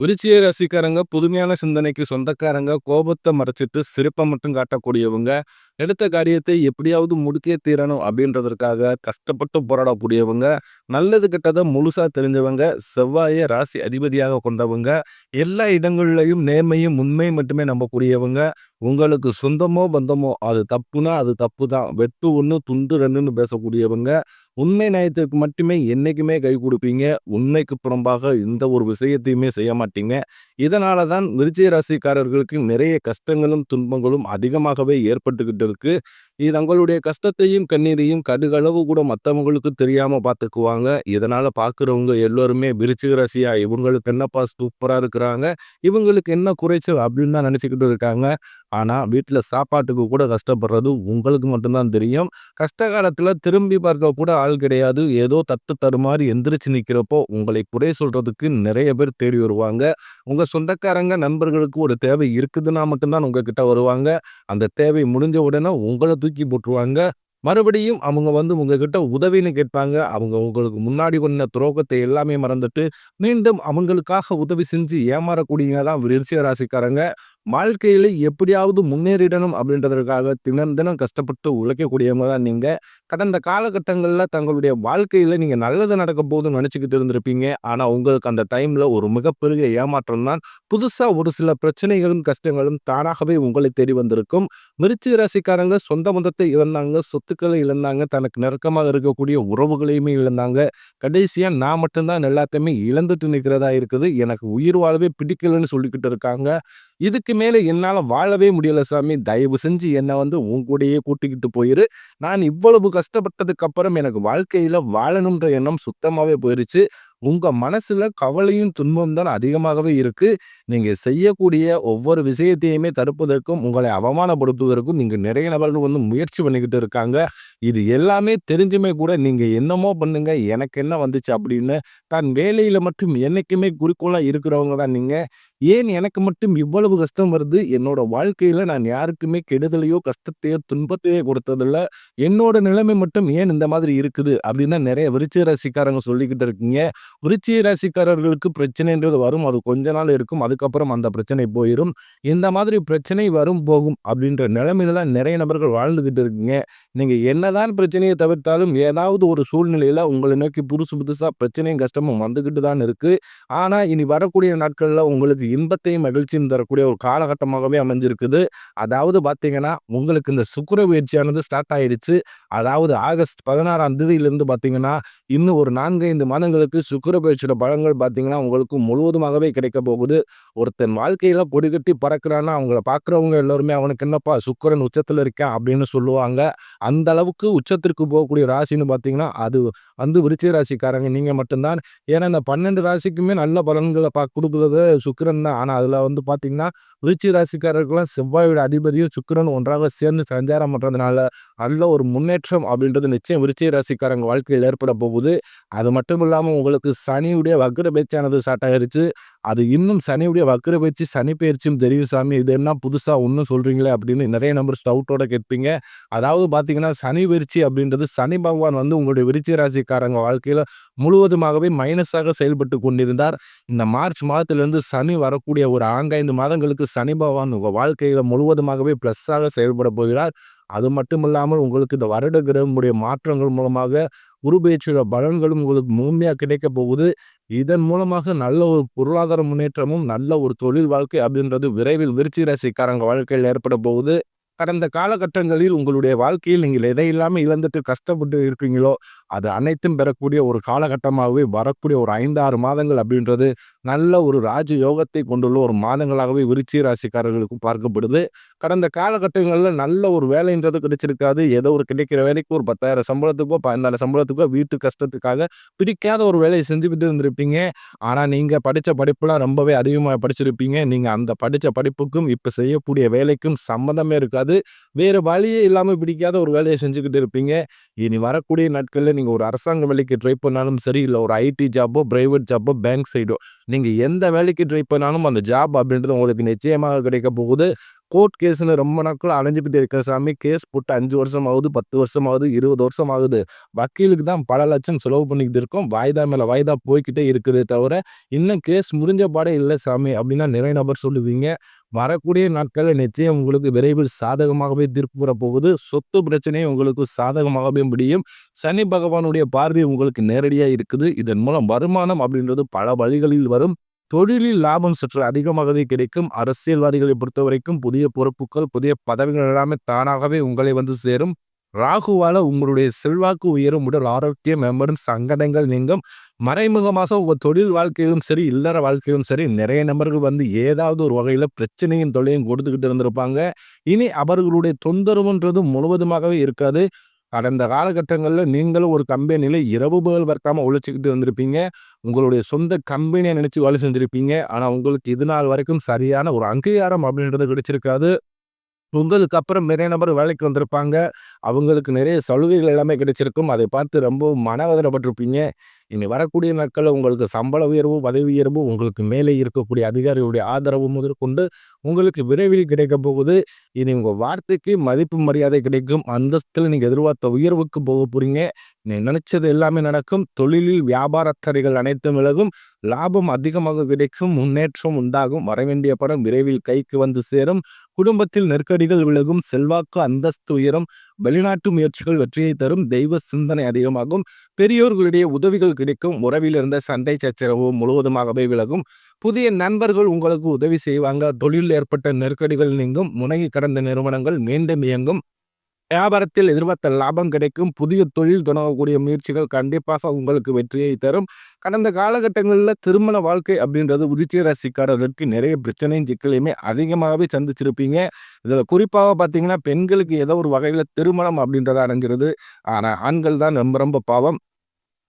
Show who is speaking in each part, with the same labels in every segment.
Speaker 1: விருச்சிக ராசிக்காரங்க புதுமையான சிந்தனைக்கு சொந்தக்காரங்க, கோபத்த மறைச்சிட்டு சிரிப்ப மட்டும் காட்டக்கூடியவங்க, எடுத்த காரியத்தை எப்படியாவது முடிச்சே தீரணும் அப்படின்றதற்காக கஷ்டப்பட்டு போராடக்கூடியவங்க, நல்லது கெட்டத முழுசா தெரிஞ்சவங்க, செவ்வாய ராசி அதிபதியாக கொண்டவங்க, எல்லா இடங்கள்லயும் நேர்மையும் உண்மையும் மட்டுமே நம்பக்கூடியவங்க, உங்களுக்கு சொந்தமோ பந்தமோ அது தப்புனா அது தப்பு தான், வெட்டு ஒன்று துண்டு ரெண்டுன்னு பேசக்கூடியவங்க, உண்மை நியாயத்திற்கு மட்டுமே என்னைக்குமே கை கொடுப்பீங்க, உண்மைக்கு புறம்பாக எந்த ஒரு விஷயத்தையுமே செய்ய மாட்டீங்க. இதனால தான் விருச்சிக ராசிக்காரர்களுக்கு நிறைய கஷ்டங்களும் துன்பங்களும் அதிகமாகவே ஏற்பட்டுக்கிட்டு இருக்கு. இது தங்களுடைய கஷ்டத்தையும் கண்ணீரையும் கடுகளவு கூட மற்றவங்களுக்கு தெரியாம பார்த்துக்குவாங்க. இதனால பார்க்குறவங்க எல்லோருமே விருச்சிக ராசியா இவங்களுக்கு என்னப்பா சூப்பரா இருக்கிறாங்க, இவங்களுக்கு என்ன குறைச்சல் அப்படின்னு தான் நினச்சிக்கிட்டு இருக்காங்க. ஆனால் வீட்டில் சாப்பாட்டுக்கு கூட கஷ்டப்படுறது உங்களுக்கு மட்டும்தான் தெரியும். கஷ்ட காலத்தில் திரும்பி பார்க்க கூட ஆள் கிடையாது. ஏதோ தட்டு தடுமாறி எந்திரிச்சு நிற்கிறப்போ உங்களை குறை சொல்றதுக்கு நிறைய பேர் தேடி வருவாங்க. உங்க சொந்தக்காரங்க நண்பர்களுக்கு ஒரு தேவை இருக்குதுன்னா மட்டும்தான் உங்ககிட்ட வருவாங்க. அந்த தேவை முடிஞ்ச உடனே உங்களை தூக்கி போட்டுருவாங்க. மறுபடியும் அவங்க உங்ககிட்ட உதவின்னு கேட்பாங்க. அவங்க உங்களுக்கு முன்னாடி பண்ண துரோகத்தை எல்லாமே மறந்துட்டு மீண்டும் அவங்களுக்காக உதவி செஞ்சு ஏமாறக்கூடியவங்க தான் விருச்சிக ராசிக்காரங்க. வாழ்க்கையில எப்படியாவது முன்னேறிடணும் அப்படின்றதற்காக தினம் தினம் கஷ்டப்பட்டு உழைக்கக்கூடியவங்க தான் நீங்க. கடந்த காலகட்டங்கள்ல தங்களுடைய வாழ்க்கையில நீங்க நல்லது நடக்க போகுதுன்னு நினைச்சுக்கிட்டு இருந்திருப்பீங்க. ஆனா உங்களுக்கு அந்த டைம்ல ஒரு மிகப்பெரிய ஏமாற்றம் தான். புதுசா ஒரு சில பிரச்சனைகளும் கஷ்டங்களும் தானாகவே உங்களை தேடி வந்திருக்கும். விருச்சிக ராசிக்காரங்க சொந்த பந்தத்தை இழந்தாங்க, சொத்துக்களை இழந்தாங்க, தனக்கு நெருக்கமாக இருக்கக்கூடிய உறவுகளையுமே இழந்தாங்க. கடைசியா நான் மட்டும்தான் எல்லாத்தையுமே இழந்துட்டு நிற்கிறதா இருக்குது, எனக்கு உயிர் வாழவே பிடிக்கலன்னு சொல்லிக்கிட்டு இருக்காங்க. இதுக்கு மேல என்னால வாழவே முடியல சாமி, தயவு செஞ்சு என்ன உன் கூடயே கூட்டிக்கிட்டு போயிரு. நான் இவ்வளவு கஷ்டப்பட்டதுக்கு அப்புறம் எனக்கு வாழ்க்கையில வாழணும்ன்ற எண்ணம் சுத்தமாவே போயிருச்சு. உங்க மனசுல கவலையும் துன்பம் தான் அதிகமாகவே இருக்கு. நீங்க செய்யக்கூடிய ஒவ்வொரு விஷயத்தையுமே தடுப்பதற்கும், உங்களை அவமானப்படுத்துவதற்கும் நீங்க நிறைய நபர்கள் முயற்சி பண்ணிக்கிட்டு இருக்காங்க. இது எல்லாமே தெரிஞ்சுமே கூட நீங்க என்னமோ பண்ணுங்க, எனக்கு என்ன வந்துச்சு அப்படின்னு தன் வேலையில மட்டும் என்னைக்குமே குறிக்கோளா இருக்கிறவங்க தான் நீங்க. ஏன் எனக்கு மட்டும் இவ்வளவு கஷ்டம் வருது? என்னோட வாழ்க்கையில நான் யாருக்குமே கெடுதலையோ, கஷ்டத்தையோ, துன்பத்தையோ கொடுத்ததில்ல. என்னோட நிலைமை மட்டும் ஏன் இந்த மாதிரி இருக்குது? அப்படின்னு தான் நிறைய விருச்சிக ராசிக்காரங்க சொல்லிக்கிட்டு இருக்கீங்க. விருச்சிக ராசிக்காரர்களுக்கு பிரச்சனைன்றது வரும். அது கொஞ்ச நாள் இருக்கும். அதுக்கப்புறம் அந்த பிரச்சனை போயிரும். இந்த மாதிரி பிரச்சனை வரும், போகும் அப்படின்ற நிலைமையில தான் நிறைய நபர்கள் வாழ்ந்துகிட்டு இருக்கீங்க. நீங்க என்னதான் பிரச்சனையை தவிர்த்தாலும் ஏதாவது ஒரு சூழ்நிலையில உங்களை நோக்கி புதுசு புதுசா பிரச்சனையும், கஷ்டமும் வந்துகிட்டு தான் இருக்கு. ஆனா இனி வரக்கூடிய நாட்கள்ல உங்களுக்கு இன்பத்தையும் மகிழ்ச்சியும் தரக்கூடிய ஒரு காலகட்டமாகவே அமைஞ்சிருக்குது. அதாவது பார்த்தீங்கன்னா, உங்களுக்கு இந்த சுக்கிர பயிற்சியானது ஸ்டார்ட் ஆயிடுச்சு. அதாவது ஆகஸ்ட் 16ஆம் தேதியிலிருந்து பார்த்தீங்கன்னா, இன்னும் ஒரு 4, 5 மாதங்களுக்கு சுக்கிர பயிற்சியோட பலன்கள் பார்த்தீங்கன்னா, உங்களுக்கு முழுவதுமாகவே கிடைக்க போகுது. ஒருத்தன் வாழ்க்கையில கொடிகட்டி பறக்கிறான்னா, அவங்கள பார்க்குறவங்க எல்லோருமே அவனுக்கு என்னப்பா சுக்கிரன் உச்சத்துல இருக்கான் அப்படின்னு சொல்லுவாங்க. அந்த அளவுக்கு உச்சத்திற்கு போகக்கூடிய ராசின்னு பார்த்தீங்கன்னா, அது விருச்சிக ராசிக்காரங்க நீங்க மட்டும்தான். ஏன்னா இந்த 12 ராசிக்குமே நல்ல பலன்கள குடுக்குறது சுக்கிரன் தான். ஆனா அதுல பார்த்தீங்கன்னா, விருச்சிக ராசிக்காரர்களுக்கெல்லாம் செவ்வாயோட அதிபதியும் சுக்கிரனும் ஒன்றாக சேர்ந்து சஞ்சாரம் பண்றதுனால நல்ல ஒரு முன்னேற்றம் அப்படின்றது நிச்சயம் விருச்சிக ராசிக்காரங்க வாழ்க்கையில் ஏற்பட போகுது. அது மட்டும் இல்லாம உங்களுக்கு சனியுடைய வக்ர பயிற்சியானது ஸ்டார்ட் ஆயிருச்சு. அது இன்னும் சனியுடைய வக்ர பயிற்சி, சனி பயிற்சியும் தெரியும் சாமி, இது என்ன புதுசா ஒண்ணும் சொல்றீங்களே அப்படின்னு நிறைய நபர் டவுட்டோட கேட்பீங்க. அதாவது பார்த்தீங்கன்னா, சனி பயிற்சி அப்படின்றது சனி பகவான் உங்களுடைய விருச்சிக ராசிக்காரங்க வாழ்க்கையில முழுவதுமாகவே மைனஸாக செயல்பட்டு கொண்டிருந்தார். இந்த மார்ச் மாதத்திலிருந்து சனி வரக்கூடிய ஒரு 4, 5 மாதங்களுக்கு சனி பகவான் உங்க வாழ்க்கையில முழுவதுமாகவே பிளஸ்ஸாக செயல்பட போகிறார். அது மட்டும் இல்லாமல் உங்களுக்கு இந்த வருட கிரகமுடைய மாற்றங்கள் மூலமாக குரு பெயர்ச்சியோட பலன்களும் உங்களுக்கு முழுமையா கிடைக்க போகுது. இதன் மூலமாக நல்ல ஒரு பொருளாதார முன்னேற்றமும், நல்ல ஒரு தொழில் வாழ்க்கை அப்படின்றது விரைவில் விருச்சிக ராசிக்காரங்க வாழ்க்கையில் ஏற்பட போகுது. கடந்த காலகட்டங்களில் உங்களுடைய வாழ்க்கையில் நீங்கள் எதையெல்லாமே இழந்துட்டு கஷ்டப்பட்டு இருக்கீங்களோ, அது அனைத்தும் பெறக்கூடிய ஒரு காலகட்டமாகவே வரக்கூடிய ஒரு 5, 6 மாதங்கள் அப்படின்றது நல்ல ஒரு ராஜ யோகத்தை கொண்டுள்ள ஒரு மாதங்களாகவே விருச்சிக ராசிக்காரர்களுக்கு பார்க்கப்படுது. கடந்த காலகட்டங்கள்ல நல்ல ஒரு வேலைன்றது கிடைச்சிருக்காது. ஏதோ ஒரு கிடைக்கிற வேலைக்கு ஒரு 10,000 சம்பளத்துக்கோ, 12,000 சம்பளத்துக்கோ வீட்டு கஷ்டத்துக்காக பிடிக்காத ஒரு வேலையை செஞ்சுக்கிட்டு இருந்திருப்பீங்க. ஆனா நீங்க படிச்ச படிப்புலாம் ரொம்பவே அதிகமா படிச்சிருப்பீங்க. நீங்க அந்த படிச்ச படிப்புக்கும், இப்ப செய்யக்கூடிய வேலைக்கும் சம்மந்தமே இருக்காது. வேற வழியே இல்லாம பிடிக்காத ஒரு வேலையை செஞ்சுக்கிட்டு இருப்பீங்க. இனி வரக்கூடிய நாட்கள்ல நீங்க ஒரு அரசாங்க வேலைக்கு ட்ரை பண்ணாலும் சரி, இல்ல ஒரு ஐடி ஜாப்போ, பிரைவேட் ஜாப்போ, பேங்க் சைடோ, நீங்க எந்த வேலைக்கு ட்ரை பண்ணாலும் அந்த ஜாப் அப்படின்றது உங்களுக்கு நிச்சயமாக கிடைக்க போகுது. கோர்ட் கேஸ்ன்னு ரொம்ப நாட்கள் அலைஞ்சுக்கிட்டு இருக்க சாமி. கேஸ் போட்டு 5 வருஷம் ஆகுது, 10 வருஷம் ஆகுது, 20 வருஷம் ஆகுது. வக்கீலுக்கு தான் பல லட்சம் செலவு பண்ணிக்கிட்டு இருக்கோம். வாய்தா மேல வாய்தா போய்க்கிட்டே இருக்குதே தவிர, இன்னும் கேஸ் முடிஞ்ச பாடே இல்ல சாமி அப்படின்னா நிறைய நபர் சொல்லுவீங்க. வரக்கூடிய நாட்கள்ல நிச்சயம் உங்களுக்கு விரைவில் சாதகமாகவே தீர்ப்பு வரப்போகுது. சொத்து பிரச்சனை உங்களுக்கு சாதகமாகவே முடியும். சனி பகவானுடைய பார்வை உங்களுக்கு நேரடியா இருக்குது. இதன் மூலம் வருமானம் அப்படின்றது பல வழிகளில் வரும். தொழிலில் லாபம் சற்று அதிகமாகவே கிடைக்கும். அரசியல்வாதிகளை பொறுத்தவரைக்கும் புதிய பொறுப்புகள், புதிய பதவிகள் எல்லாமே தானாகவே உங்களை வந்து சேரும். ராகுவால உங்களுடைய செல்வாக்கு உயரும், உடல் ஆரோக்கியம் மேம்படும், சங்கடங்கள் நீங்கும். மறைமுகமாக உங்க தொழில் வாழ்க்கையிலும் சரி, இல்லற வாழ்க்கையிலும் சரி, நிறைய நபர்கள் வந்து ஏதாவது ஒரு வகையில பிரச்சனையும் தொல்லையும் கொடுத்துக்கிட்டு இருந்திருப்பாங்க. இனி அவர்களுடைய தொந்தரவுன்றது முழுவதுமாகவே இருக்காது. கடந்த காலகட்டங்கள்ல நீங்களும் ஒரு கம்பெனியில இரவு பகல் பார்க்காம உழைச்சுக்கிட்டு வந்திருப்பீங்க. உங்களுடைய சொந்த கம்பெனிய நினைச்சு வேலை செஞ்சிருப்பீங்க. ஆனா உங்களுக்கு இது நாள் வரைக்கும் சரியான ஒரு அங்கீகாரம் அப்படின்றது கிடைச்சிருக்காது. உங்களுக்கு அப்புறம் நிறைய நபர் வேலைக்கு வந்திருப்பாங்க. அவங்களுக்கு நிறைய சலுகைகள் எல்லாமே கிடைச்சிருக்கும். அதை பார்த்து ரொம்பவும் மனவேதனைப்பட்டிருப்பீங்க. இனி வரக்கூடிய நாட்கள்ல உங்களுக்கு சம்பள உயர்வு, பதவி உயர்வு, உங்களுக்கு மேலே இருக்கக்கூடிய அதிகாரிகளுடைய ஆதரவு முதற்கொண்டு உங்களுக்கு விரைவில் கிடைக்கப் போகுது. இனி உங்க வார்த்தைக்கு மதிப்பு மரியாதை கிடைக்கும். அந்தஸ்துல நீங்க எதிர்பார்த்த உயர்வுக்கு போக போறீங்க. நீ நினைச்சது எல்லாமே நடக்கும். தொழிலில் வியாபார தடைகள் அனைத்தும் விலகும். லாபம் அதிகமாக கிடைக்கும். முன்னேற்றம் உண்டாகும். வரவேண்டிய பணம் விரைவில் கைக்கு வந்து சேரும். குடும்பத்தில் நெருக்கடிகள் விலகும். செல்வாக்கு அந்தஸ்து உயரும். வெளிநாட்டு முயற்சிகள் வெற்றியை தரும். தெய்வ சிந்தனை அதிகமாகும். பெரியோர்களுடைய உதவிகள் கிடைக்கும். உறவில் இருந்த சண்டை சச்சரவு முழுவதுமாகவே விலகும். புதிய நண்பர்கள் உங்களுக்கு உதவி செய்வாங்க. தொழிலில் ஏற்பட்ட நெருக்கடிகள் நீங்கும். முனையை கடந்த நிறுவனங்கள் மீண்டும் இயங்கும். வியாபாரத்தில் எதிர்பார்த்த லாபம் கிடைக்கும். புதிய தொழில் தொடங்கக்கூடிய முயற்சிகள் கண்டிப்பாக உங்களுக்கு வெற்றியை தரும். கடந்த காலகட்டங்களில் திருமண வாழ்க்கை அப்படின்றது விருச்சிக ராசிக்காரர்களுக்கு நிறைய பிரச்சனையும் சிக்கலையுமே அதிகமாகவே சந்திச்சிருப்பீங்க. இதில் குறிப்பாக பார்த்தீங்கன்னா பெண்களுக்கு ஏதோ ஒரு வகையில் திருமணம் அப்படின்றத அடைஞ்சிருது. ஆனால் ஆண்கள் தான் ரொம்ப ரொம்ப பாவம்.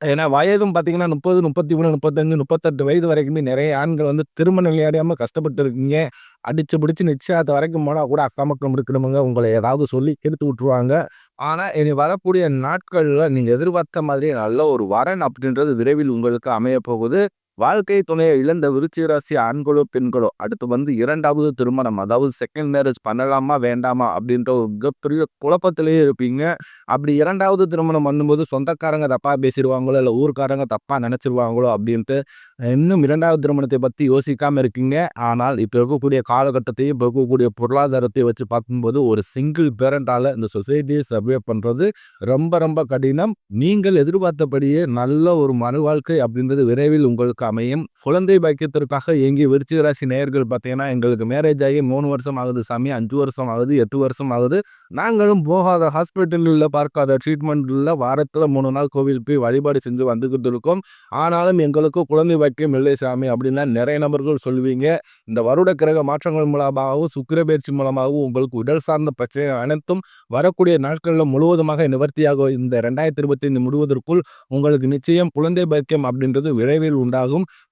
Speaker 1: ஏன்னா வயதும் பார்த்தீங்கன்னா 30, 33, 35, 38 வயது வரைக்குமே நிறைய ஆண்கள் வந்து திருமண நிலையடையாமல் கஷ்டப்பட்டு இருக்கீங்க. அடிச்சு பிடிச்சி நிச்சயத்தை வரைக்கும் போனால் கூட அக்கம் பக்கம் இருக்கிறவங்க உங்களை ஏதாவது சொல்லி கெடுத்து விட்டுருவாங்க. ஆனால் இனி வரக்கூடிய நாட்களில் நீங்கள் எதிர்பார்த்த மாதிரி நல்ல ஒரு வரன் அப்படின்றது விரைவில் உங்களுக்கு அமைய போகுது. வாழ்க்கை துணையை இழந்த விருச்சிக ராசி ஆண்களோ பெண்களோ அடுத்து வந்து 2வது திருமணம், அதாவது செகண்ட் மேரேஜ் பண்ணலாமா வேண்டாமா அப்படின்ற ஒரு மிகப்பெரிய குழப்பத்திலேயே இருப்பீங்க. அப்படி 2வது திருமணம் பண்ணும்போது சொந்தக்காரங்க தப்பா பேசிடுவாங்களோ, இல்லை ஊர்க்காரங்க தப்பா நினைச்சிருவாங்களோ அப்படின்ட்டு இன்னும் 2வது திருமணத்தை பற்றி யோசிக்காம இருக்கீங்க. ஆனால் இப்போ இருக்கக்கூடிய காலகட்டத்தையும் இப்போ இருக்கக்கூடிய பொருளாதாரத்தையும் வச்சு பார்க்கும்போது ஒரு சிங்கிள் பேரண்டால இந்த சொசைட்டியை சர்வே பண்றது ரொம்ப ரொம்ப கடினம். நீங்கள் எதிர்பார்த்தபடியே நல்ல ஒரு மறு வாழ்க்கை அப்படின்றது விரைவில் உங்களுக்கு அமையும். குழந்தை பாக்கியத்திற்காக இயங்கிய விருச்சிக ராசி நேயர்கள் பார்த்தீங்கன்னா, எங்களுக்கு மேரேஜ் ஆகி 3 வருஷம் ஆகுது சாமி, 5 வருஷம் ஆகுது, 8 வருஷம் ஆகுது. நாங்களும் போகாத ஹாஸ்பிட்டலில் பார்க்காத ட்ரீட்மெண்ட்டில் வாரத்தில் 3 நாள் கோவில் போய் வழிபாடு செஞ்சு வந்துக்கிட்டு இருக்கோம். ஆனாலும் எங்களுக்கு குழந்தை பாக்கியம் இல்லை சாமி அப்படின்னா நிறைய நபர்கள் சொல்லுவீங்க. இந்த வருட கிரக மாற்றங்கள் மூலமாகவும் சுக்கிர பயிற்சி மூலமாகவும் உங்களுக்கு உடல் சார்ந்த பிரச்சனை அனைத்தும் வரக்கூடிய நாட்களில் முழுவதுமாக நிவர்த்தியாக இந்த 2025 முடிவதற்குள் உங்களுக்கு நிச்சயம் குழந்தை பாக்கியம் அப்படின்றது விரைவில் உண்டாகும்.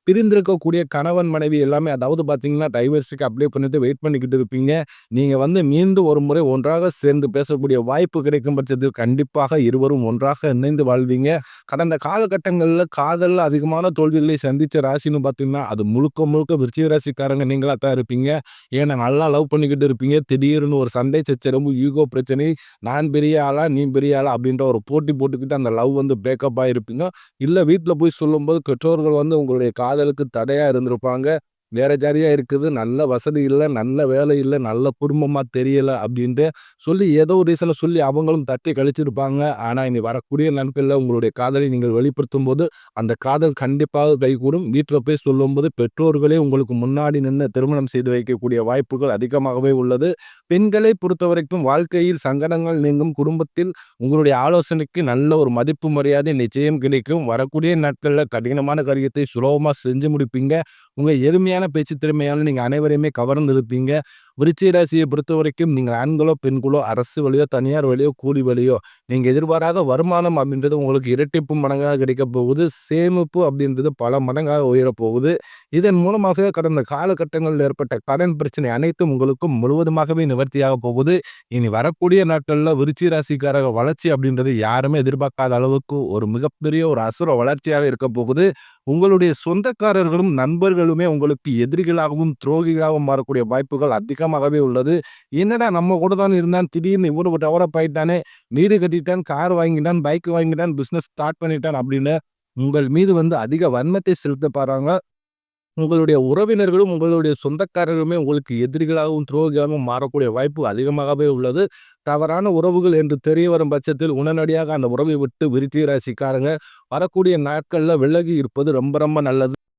Speaker 1: பிரிந்திருக்கக்கூடிய கணவன் மனைவி எல்லாமே அதாவது பார்த்தீங்கன்னா டைவர்ஸுக்கு அப்ளை பண்ணிட்டு வெயிட் பண்ணிக்கிட்டு இருப்பீங்க. நீங்கள் வந்து மீண்டும் ஒரு முறை ஒன்றாக சேர்ந்து பேசக்கூடிய வாய்ப்பு கிடைக்கும் பட்சத்தில் கண்டிப்பாக இருவரும் ஒன்றாக இணைந்து வாழ்வீங்க. கடந்த காலகட்டங்களில் காதலில் அதிகமான தோல்விகளை சந்தித்த ராசின்னு பார்த்தீங்கன்னா அது முழுக்க முழுக்க விருச்சிக ராசிக்காரங்க நீங்களாக தான் இருப்பீங்க. ஏன்னா நல்லா லவ் பண்ணிக்கிட்டு இருப்பீங்க. திடீர்னு ஒரு சண்டை சச்சரவு, ஈகோ பிரச்சனை, நான் பெரிய ஆளா நீ பெரிய ஆளா அப்படின்ற ஒரு போட்டி போட்டுக்கிட்டு அந்த லவ் வந்து பிரேக்கப் ஆகிருப்பீங்க. இல்லை வீட்டில் போய் சொல்லும்போது பெற்றோர்கள் வந்து உங்களுடைய காதலுக்கு தடையா இருந்திருப்பாங்க. வேற ஜாதியா இருக்குது, நல்ல வசதி இல்ல, நல்ல வேலை இல்ல, நல்ல குடும்பமா தெரியல அப்படின்ட்டு சொல்லி ஏதோ ஒரு ரீசனை சொல்லி அவங்களும் தட்டி கழிச்சிருப்பாங்க. ஆனா இனி வரக்கூடிய நாட்கள்ல உங்களுடைய காதலை நீங்கள் வெளிப்படுத்தும்போது அந்த காதல் கண்டிப்பாக கைகூடும். வீட்டில் போய் சொல்லும்போது பெற்றோர்களே உங்களுக்கு முன்னாடி நின்று திருமணம் செய்து வைக்கக்கூடிய வாய்ப்புகள் அதிகமாகவே உள்ளது. பெண்களை பொறுத்தவரைக்கும் வாழ்க்கையில் சங்கடங்கள் நீங்கும். குடும்பத்தில் உங்களுடைய ஆலோசனைக்கு நல்ல ஒரு மதிப்பு மரியாதை நிச்சயம் கிடைக்கும். வரக்கூடிய நாட்கள்ல கடினமான காரியத்தை சுலபமா செஞ்சு முடிப்பீங்க. உங்க எளிமையான பேச்சு திறமையால நீங்க அனைவரையுமே கவர்ந்து இருப்பீங்க. விருச்சிக ராசியை பொறுத்த வரைக்கும் நீங்கள் ஆண்களோ பெண்களோ அரசு வழியோ தனியார் வழியோ கூலி வழியோ நீங்கள் எதிர்பாராத வருமானம் அப்படின்றது உங்களுக்கு இரட்டிப்பு மடங்காக கிடைக்க போகுது. சேமிப்பு அப்படின்றது பல மடங்காக உயரப்போகுது. இதன் மூலமாக கடந்த காலகட்டங்களில் ஏற்பட்ட கடன் பிரச்சனை அனைத்தும் உங்களுக்கு முழுவதுமாகவே நிவர்த்தியாக போகுது. இனி வரக்கூடிய நாட்களில் விருச்சிக ராசிக்கார வளர்ச்சி அப்படின்றது யாருமே எதிர்பார்க்காத அளவுக்கு ஒரு மிகப்பெரிய ஒரு அசுர வளர்ச்சியாக இருக்க போகுது. உங்களுடைய சொந்தக்காரர்களும், நண்பர்களுமே உங்களுக்கு எதிரிகளாகவும், துரோகிகளாகவும் மாறக்கூடிய வாய்ப்புகள் அதிகமாகவே உள்ளது. என்னடா நம்ம கூட தான இருந்தான், திடீர்னு இவ்வளவு டெவலப் ஆயிட்டானே, வீடு கட்டிட்டான், கார் வாங்கிட்டான், பைக் வாங்கிட்டான், பிசினஸ் ஸ்டார்ட் பண்ணிட்டான் அப்படின்னு உங்கள் மீது அதிக வன்மத்தை செலுத்த பாருங்க. உங்களுடைய உறவினர்களும், உங்களுடைய சொந்தக்காரர்களுமே உங்களுக்கு எதிரிகளாகவும், துரோகியாகவும் மாறக்கூடிய வாய்ப்பு அதிகமாகவே உள்ளது. தவறான உறவுகள் என்று தெரிய வரும் பட்சத்தில் உடனடியாக அந்த உறவை விட்டு விருச்சிக ராசிக்காரங்க வரக்கூடிய நாட்கள்ல விலகி இருப்பது ரொம்ப ரொம்ப நல்லது.